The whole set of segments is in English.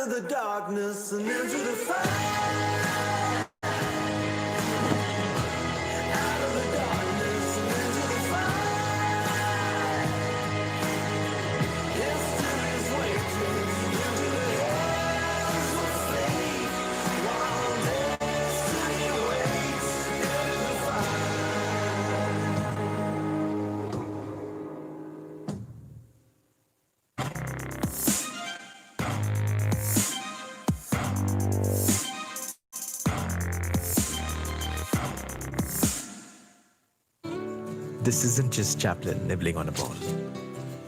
of the darkness and into the fire. Out of the darkness and into the fire. Yesterday's waiting into the hands of fate. While destiny waits into the fire. This isn't just Chaplin nibbling on a ball.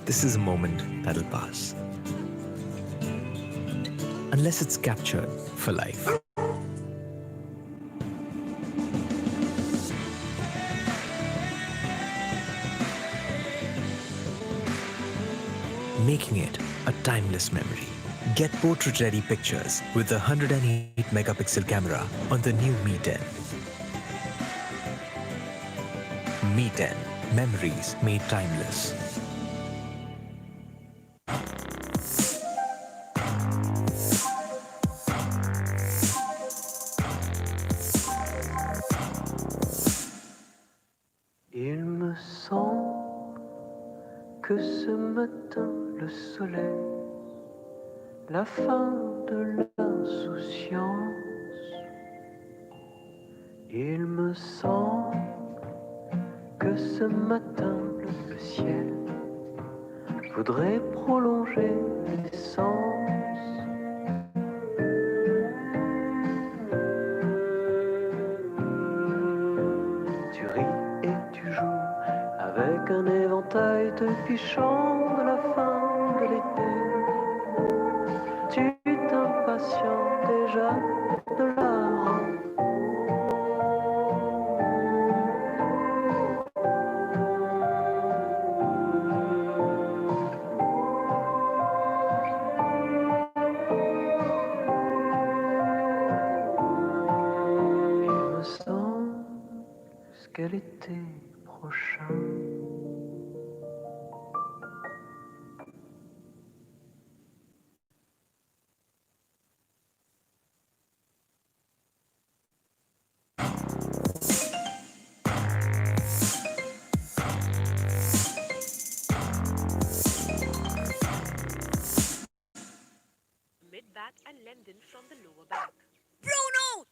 This is a moment that'll pass. Unless it's captured for life. Making it a timeless memory. Get portrait-ready pictures with the 108-megapixel camera on the new Mi 10. Mi 10. Memories made timeless. Il me semble que ce matin le soleil, la fin de l'insouciance. Il me semble que ce matin le ciel voudrait prolonger l'essence. Tu ris et tu joues avec un éventail te fichant de la fin de l'été. Tu t'impatientes déjà de la rentrée. Quel été prochain? Mid-back and lengthen from the lower back. Bruno!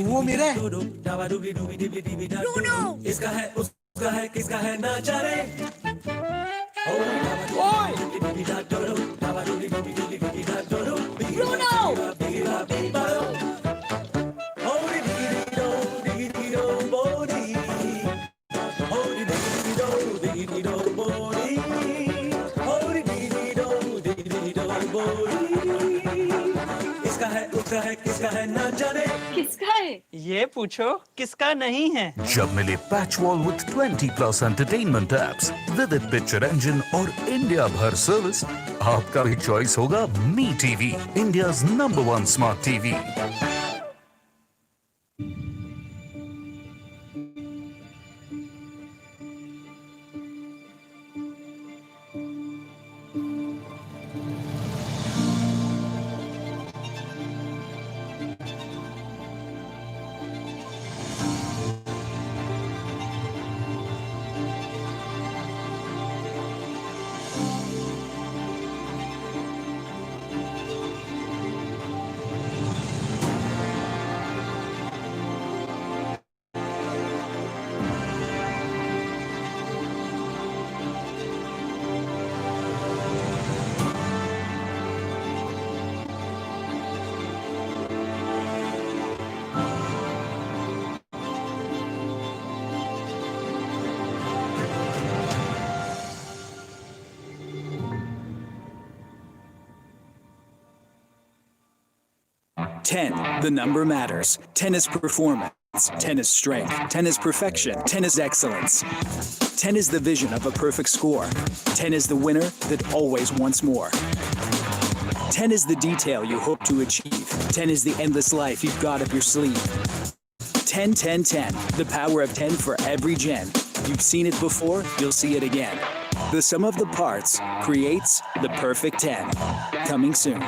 वो मेरा है। Bruno! इसका है उसका है किसका है ना जाने। इसका है उसका है किसका है ना जाने। किसका है? ये पूछो किसका नहीं है। जब मिले patch wall with 20+ entertainment apps, vivid picture engine और इंडिया भर सर्विस, आपका भी चॉइस होगा Mi TV, India's number 1 smart TV. Ten, the number matters. 10 is performance. 10 is strength. 10 is perfection. 10 is excellence. 10 is the vision of a perfect score. 10 is the winner that always wants more. 10 is the detail you hope to achieve. 10 is the endless life you've got up your sleeve. 10, 10, 10. The power of 10 for every gen. You've seen it before, you'll see it again. The sum of the parts creates the perfect 10. Coming soon.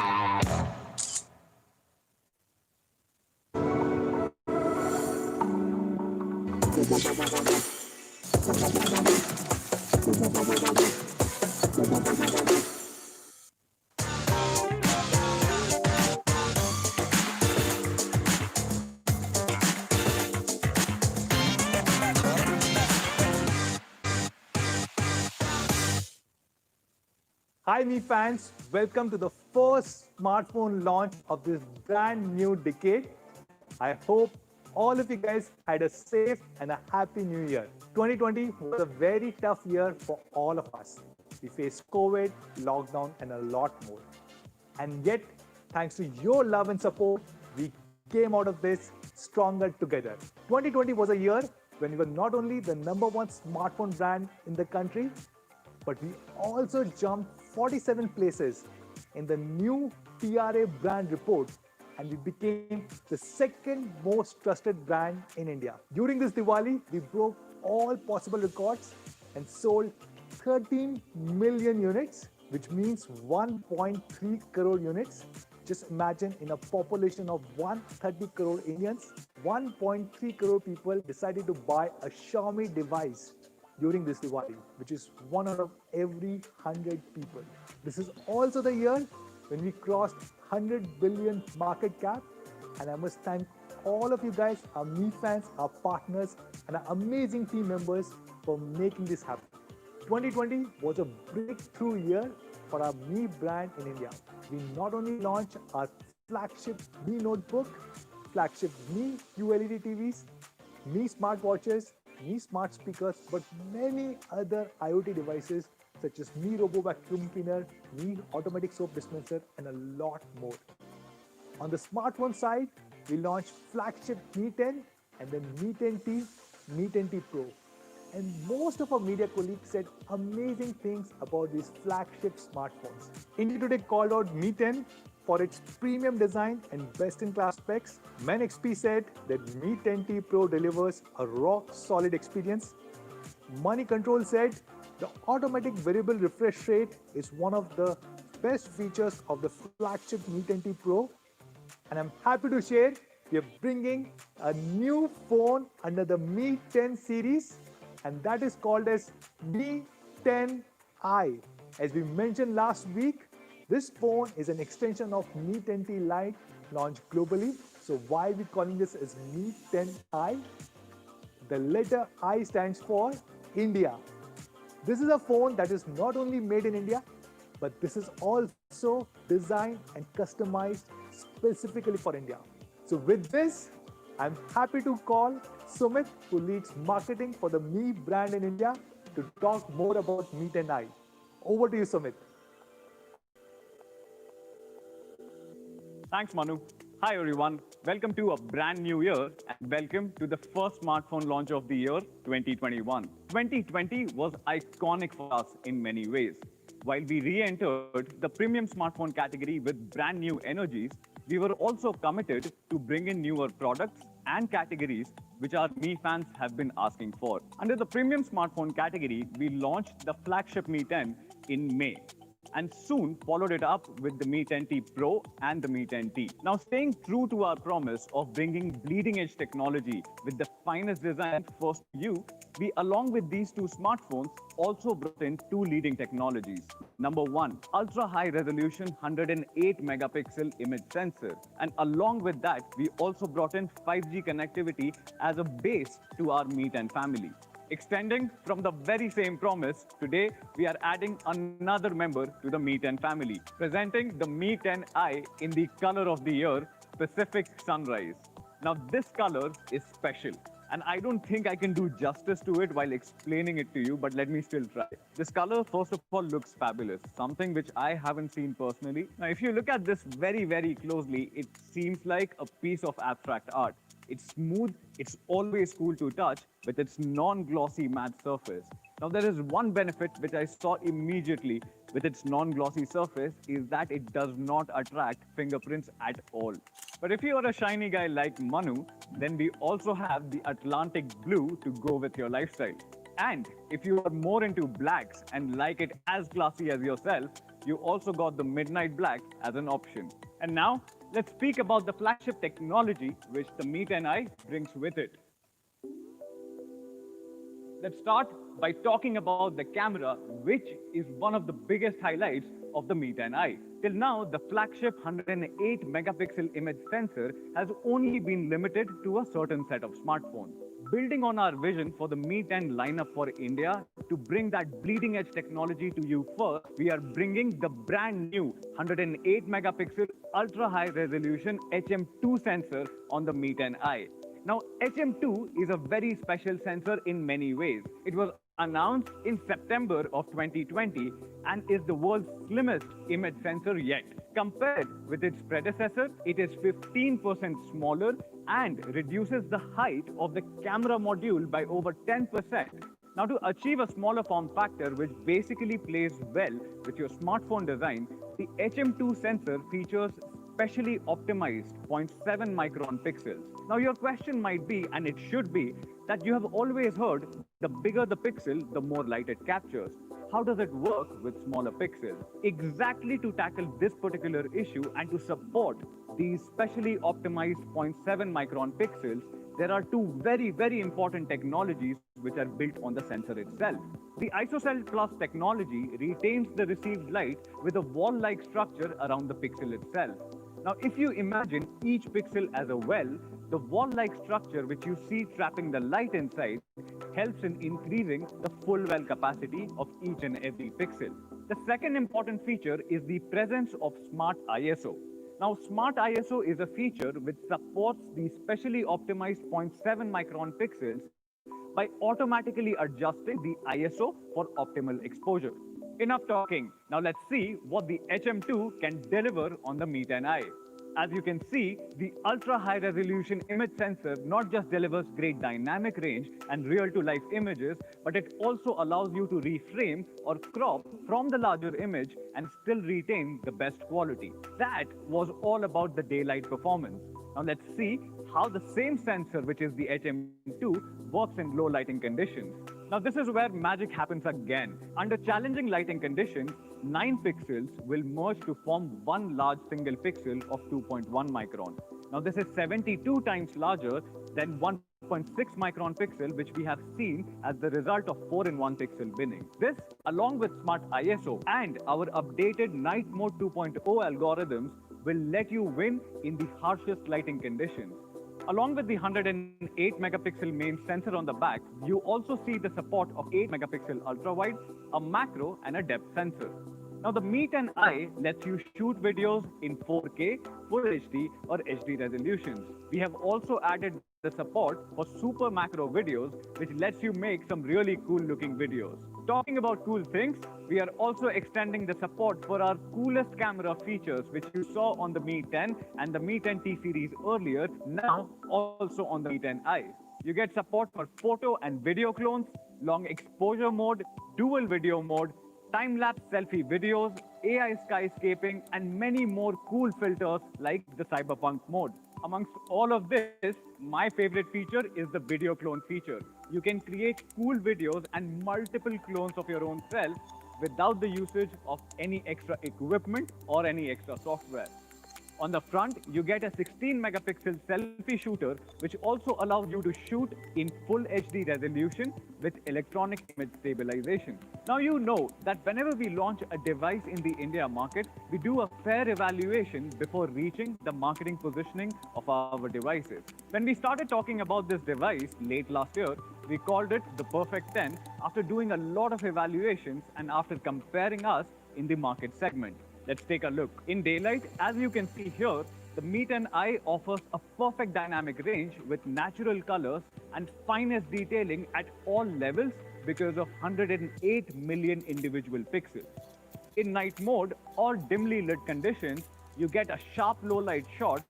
Hi Mi fans, welcome to the first smartphone launch of this brand new decade. I hope all of you guys had a safe and a happy new year. 2020 was a very tough year for all of us. We faced COVID, lockdown and a lot more. And yet, thanks to your love and support, we came out of this stronger together. 2020 was a year when we were not only the #1 smartphone brand in the country, but we also jumped 47 places in the new PRA brand report, and we became the second most trusted brand in India. During this Diwali, we broke all possible records and sold 13 million units, which means 1.3 crore units. Just imagine, in a population of 130 crore Indians, 1.3 crore people decided to buy a Xiaomi device during this Diwali, which is 1 out of every 100 people. This is also the year when we crossed 100 billion market cap, and I must thank all of you guys, our Mi fans, our partners, and our amazing team members for making this happen. 2020 was a breakthrough year for our Mi brand in India. We not only launched our flagship Mi Notebook, flagship Mi QLED TVs, Mi smartwatches, Mi smart speakers, but many other IoT devices such as Mi Robo Vacuum Cleaner, Mi Automatic Soap Dispenser, and a lot more. On the smartphone side, we launched flagship Mi 10 and then Mi 10T, Mi 10T Pro. And most of our media colleagues said amazing things about these flagship smartphones. India Today called out Mi 10 for its premium design and best-in-class specs. MenXP said that Mi 10T Pro delivers a rock-solid experience. Money Control said the automatic variable refresh rate is one of the best features of the flagship Mi 10T Pro. And I'm happy to share we are bringing a new phone under the Mi 10 series, and that is called as Mi 10i. As we mentioned last week, this phone is an extension of Mi 10T Lite launched globally. So why are we calling this as Mi 10i? The letter I stands for India. This is a phone that is not only made in India, but this is also designed and customized specifically for India. So with this, I'm happy to call Sumit, who leads marketing for the Mi brand in India, to talk more about Mi 10i. Over to you, Sumit. Thanks, Manu. Hi, everyone. Welcome to a brand new year and welcome to the first smartphone launch of the year, 2021. 2020 was iconic for us in many ways. While we re-entered the premium smartphone category with brand new energies, we were also committed to bring in newer products and categories which our Mi fans have been asking for. Under the premium smartphone category, we launched the flagship Mi 10 in May, and soon followed it up with the Mi 10T Pro and the Mi 10T. Now, staying true to our promise of bringing bleeding-edge technology with the finest design first to you, we, along with these two smartphones, also brought in two leading technologies. Number one, ultra-high resolution 108 megapixel image sensor. And along with that, we also brought in 5G connectivity as a base to our Mi 10 family. Extending from the very same promise, today we are adding another member to the Mi 10 family, presenting the Mi 10i in the color of the year, Pacific Sunrise. Now, this color is special, and I don't think I can do justice to it while explaining it to you, but let me still try. This color, first of all, looks fabulous, something which I haven't seen personally. Now, if you look at this very, very closely, it seems like a piece of abstract art. It's smooth, it's always cool to touch with its non-glossy matte surface. Now, there is one benefit which I saw immediately with its non-glossy surface is that it does not attract fingerprints at all. But if you are a shiny guy like Manu, then we also have the Atlantic blue to go with your lifestyle. And if you are more into blacks and like it as classy as yourself, you also got the midnight black as an option. And now, let's speak about the flagship technology which the Mi 10i brings with it. Let's start by talking about the camera, which is one of the biggest highlights of the Mi 10i. Till now, the flagship 108 megapixel image sensor has only been limited to a certain set of smartphones. Building on our vision for the Mi 10 lineup for India to bring that bleeding edge technology to you first, we are bringing the brand new 108 megapixel ultra high resolution HM2 sensor on the Mi 10i. Now, HM2 is a very special sensor in many ways. It was announced in September of 2020 and is the world's slimmest image sensor yet. Compared with its predecessor, it is 15% smaller and reduces the height of the camera module by over 10%. Now, to achieve a smaller form factor, which basically plays well with your smartphone design, the HM2 sensor features specially optimized 0.7 micron pixels. Now, your question might be, and it should be, that you have always heard the bigger the pixel, the more light it captures. How does it work with smaller pixels? Exactly to tackle this particular issue and to support these specially optimized 0.7 micron pixels, there are two very, very important technologies which are built on the sensor itself. The ISOCELL Plus technology retains the received light with a wall-like structure around the pixel itself. Now, if you imagine each pixel as a well, the wall-like structure which you see trapping the light inside helps in increasing the full well capacity of each and every pixel. The second important feature is the presence of Smart ISO. Now, Smart ISO is a feature which supports the specially optimized 0.7 micron pixels by automatically adjusting the ISO for optimal exposure. Enough talking. Now let's see what the HM2 can deliver on the Mi 10i. As you can see, the ultra-high resolution image sensor not just delivers great dynamic range and real-to-life images, but it also allows you to reframe or crop from the larger image and still retain the best quality. That was all about the daylight performance. Now let's see how the same sensor, which is the HM2, works in low lighting conditions. Now this is where magic happens again. Under challenging lighting conditions, 9 pixels will merge to form one large single pixel of 2.1 micron. Now this is 72 times larger than 1.6 micron pixel, which we have seen as the result of 4-in-1 pixel binning. This, along with Smart ISO and our updated Night Mode 2.0 algorithms, will let you win in the harshest lighting conditions. Along with the 108 megapixel main sensor on the back, you also see the support of 8 megapixel ultra-wide, a macro and a depth sensor. Now the Mi 10i lets you shoot videos in 4K, Full HD or HD resolutions. We have also added the support for super macro videos, which lets you make some really cool looking videos. Talking about cool things, we are also extending the support for our coolest camera features, which you saw on the Mi 10 and the Mi 10T series earlier, now also on the Mi 10i. You get support for photo and video clones, long exposure mode, dual video mode, time-lapse selfie videos, AI skyscaping, and many more cool filters like the cyberpunk mode. Amongst all of this, my favorite feature is the video clone feature. You can create cool videos and multiple clones of your own self without the usage of any extra equipment or any extra software. On the front, you get a 16 megapixel selfie shooter, which also allows you to shoot in full HD resolution with electronic image stabilization. Now you know that whenever we launch a device in the India market, we do a fair evaluation before reaching the marketing positioning of our devices. When we started talking about this device late last year, we called it the Perfect 10 after doing a lot of evaluations and after comparing us in the market segment. Let's take a look. In daylight, as you can see here, the Mi 10i offers a perfect dynamic range with natural colors and finest detailing at all levels because of 108 million individual pixels. In night mode or dimly lit conditions, you get a sharp low light shot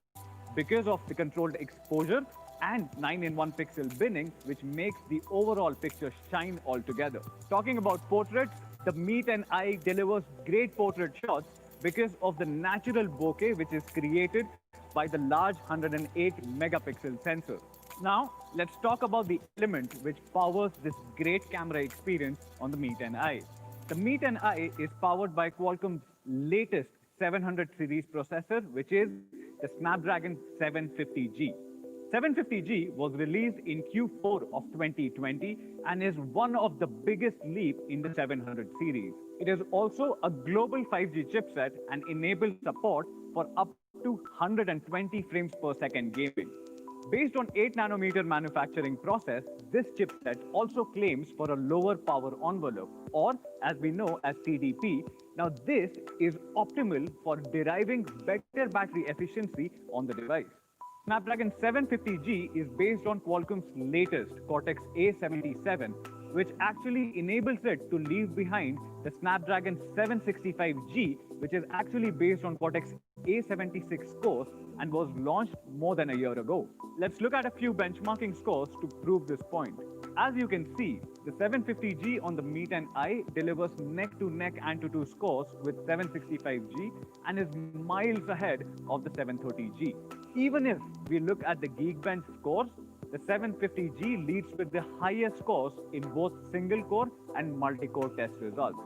because of the controlled exposure and 9-in-1 pixel binning, which makes the overall picture shine altogether. Talking about portraits, the Mi 10i delivers great portrait shots because of the natural bokeh which is created by the large 108 megapixel sensor. Now, let's talk about the element which powers this great camera experience on the Mi 10i. The Mi 10i is powered by Qualcomm's latest 700 series processor, which is the Snapdragon 750G. 750G was released in Q4 of 2020 and is one of the biggest leap in the 700 series. It is also a global 5G chipset and enables support for up to 120 frames per second gaming. Based on 8 nanometer manufacturing process, this chipset also claims for a lower power envelope, or as we know as TDP. Now this is optimal for deriving better battery efficiency on the device. Snapdragon 750G is based on Qualcomm's latest Cortex-A77, which actually enables it to leave behind the Snapdragon 765G, which is actually based on Cortex-A76 cores and was launched more than a year ago. Let's look at a few benchmarking scores to prove this point. As you can see, the 750G on the Mi 10i delivers neck-to-neck Antutu scores with 765G and is miles ahead of the 730G. Even if we look at the Geekbench scores, the 750G leads with the highest scores in both single-core and multi-core test results.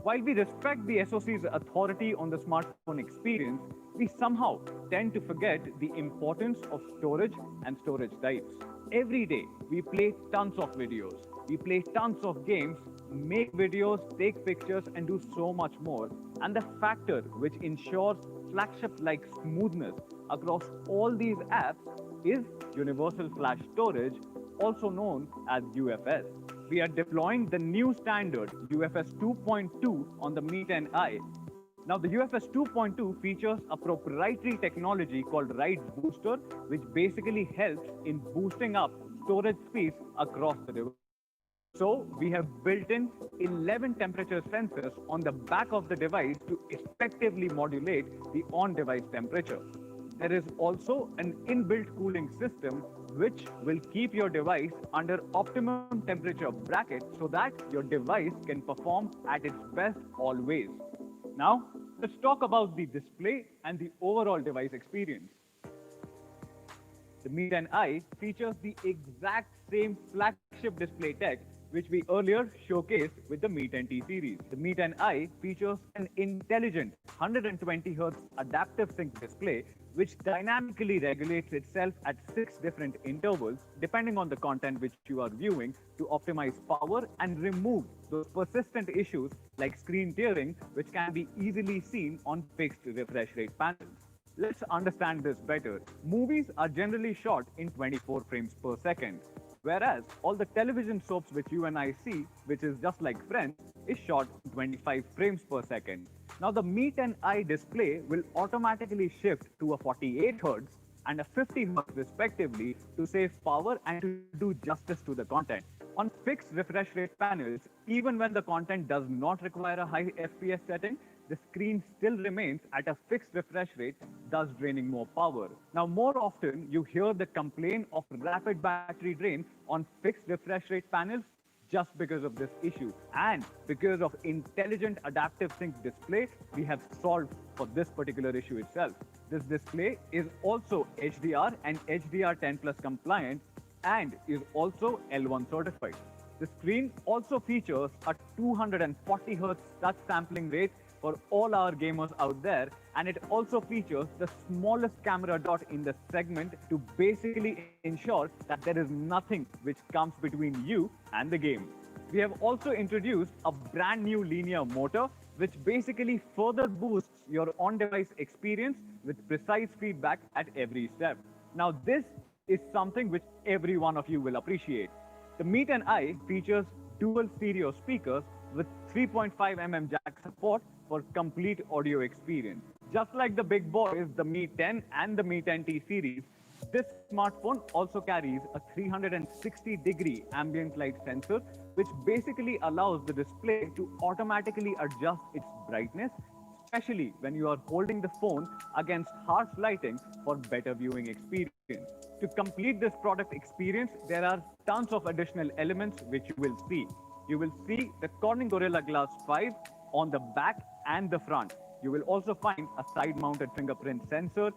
While we respect the SoC's authority on the smartphone experience, we somehow tend to forget the importance of storage and storage types. Every day, we play tons of videos, we play tons of games, make videos, take pictures, and do so much more. And the factor which ensures flagship-like smoothness across all these apps is Universal Flash Storage, also known as UFS. We are deploying the new standard UFS 2.2 on the Mi 10i. Now, the UFS 2.2 features a proprietary technology called Write Booster, which basically helps in boosting up storage speeds across the device. So, we have built in 11 temperature sensors on the back of the device to effectively modulate the on-device temperature. There is also an inbuilt cooling system which will keep your device under optimum temperature bracket so that your device can perform at its best always. Now, let's talk about the display and the overall device experience. The Mi 10i features the exact same flagship display tech which we earlier showcased with the Mi 10T series. The Mi 10i features an intelligent 120Hz adaptive sync display which dynamically regulates itself at 6 different intervals depending on the content which you are viewing to optimize power and remove those persistent issues like screen tearing, which can be easily seen on fixed refresh rate panels. Let's understand this better. Movies are generally shot in 24 frames per second, whereas all the television soaps which you and I see, which is just like Friends, is shot 25 frames per second. Now the Mi 10i display will automatically shift to a 48 Hz and a 50 Hz respectively to save power and to do justice to the content. On fixed refresh rate panels, even when the content does not require a high FPS setting, the screen still remains at a fixed refresh rate, thus draining more power. Now, more often, you hear the complaint of rapid battery drain on fixed refresh rate panels just because of this issue. And because of intelligent adaptive sync display, we have solved for this particular issue itself. This display is also HDR and HDR10 Plus compliant and is also L1 certified. The screen also features a 240 Hz touch sampling rate for all our gamers out there, and it also features the smallest camera dot in the segment to basically ensure that there is nothing which comes between you and the game. We have also introduced a brand new linear motor which basically further boosts your on-device experience with precise feedback at every step. Now this is something which every one of you will appreciate. The Mi 10i features dual stereo speakers with 3.5mm jack support for complete audio experience. Just like the big boys, the Mi 10 and the Mi 10T series, this smartphone also carries a 360-degree ambient light sensor, which basically allows the display to automatically adjust its brightness, especially when you are holding the phone against harsh lighting for better viewing experience. To complete this product experience, there are tons of additional elements which you will see. You will see the Corning Gorilla Glass 5 on the back and the front. You will also find a side-mounted fingerprint sensor,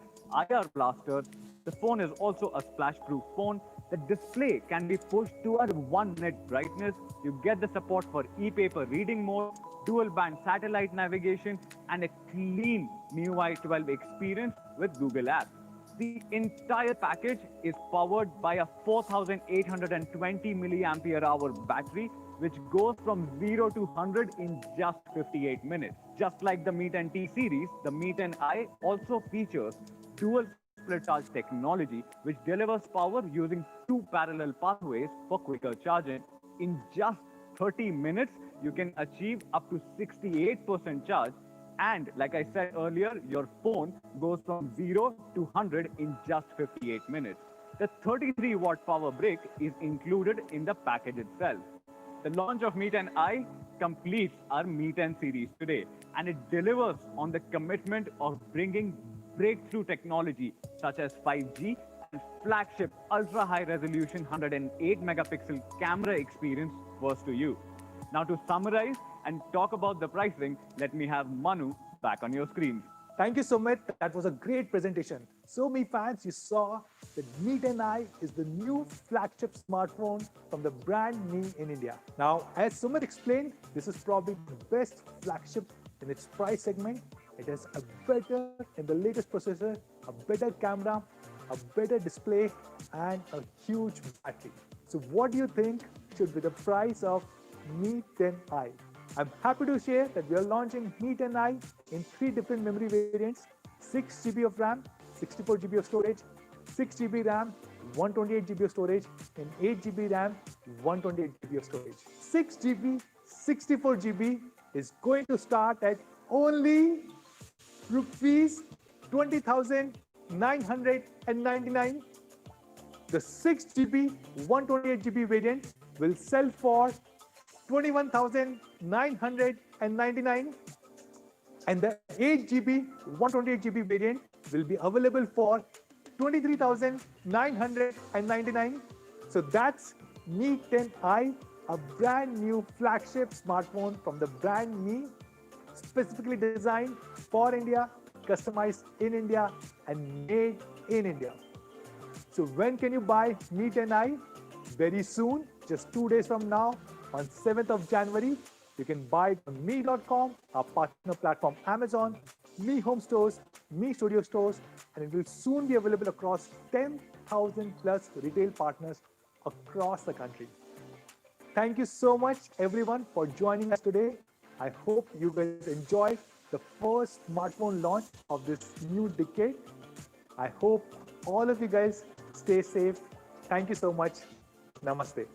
IR blaster. The phone is also a splash-proof phone. The display can be pushed to a 1 nit brightness. You get the support for e-paper reading mode, dual band satellite navigation, and a clean MIUI 12 experience with Google Apps. The entire package is powered by a 4820 milliampere hour battery, which goes from 0 to 100 in just 58 minutes. Just like the Mi 10T series, the Mi 10i also features dual split charge technology, which delivers power using two parallel pathways for quicker charging. In just 30 minutes, you can achieve up to 68% charge. And like I said earlier, your phone goes from 0 to 100 in just 58 minutes. The 33-watt power brick is included in the package itself. The launch of Mi 10i completes our Mi 10 series today, and it delivers on the commitment of bringing breakthrough technology such as 5G and flagship ultra-high resolution 108 megapixel camera experience first to you. Now to summarize and talk about the pricing, let me have Manu back on your screens. Thank you, Sumit. That was a great presentation. So, Mi fans, you saw that Mi 10i is the new flagship smartphone from the brand Mi in India. Now, as Sumit explained, this is probably the best flagship in its price segment. It has a better and the latest processor, a better camera, a better display, and a huge battery. So, what do you think should be the price of Mi 10i? I'm happy to share that we are launching Mi 10i in 3 different memory variants: 6 GB of RAM, 64 GB of storage, 6 GB RAM, 128 GB of storage, and 8 GB RAM, 128 GB of storage. 6 GB, 64 GB is going to start at only rupees 20,999. The 6 GB, 128 GB variant will sell for 21,999, and the 8 GB 128 GB variant will be available for 23,999. So that's Mi 10i, a brand new flagship smartphone from the brand Mi, specifically designed for India, customized in India, and made in India. So when can you buy Mi 10i? Very soon, just 2 days from now, on 7th of January, you can buy it on Mi.com, our partner platform Amazon, Mi Home Stores, Mi Studio Stores, and it will soon be available across 10,000 plus retail partners across the country. Thank you so much, everyone, for joining us today. I hope you guys enjoyed the first smartphone launch of this new decade. I hope all of you guys stay safe. Thank you so much. Namaste.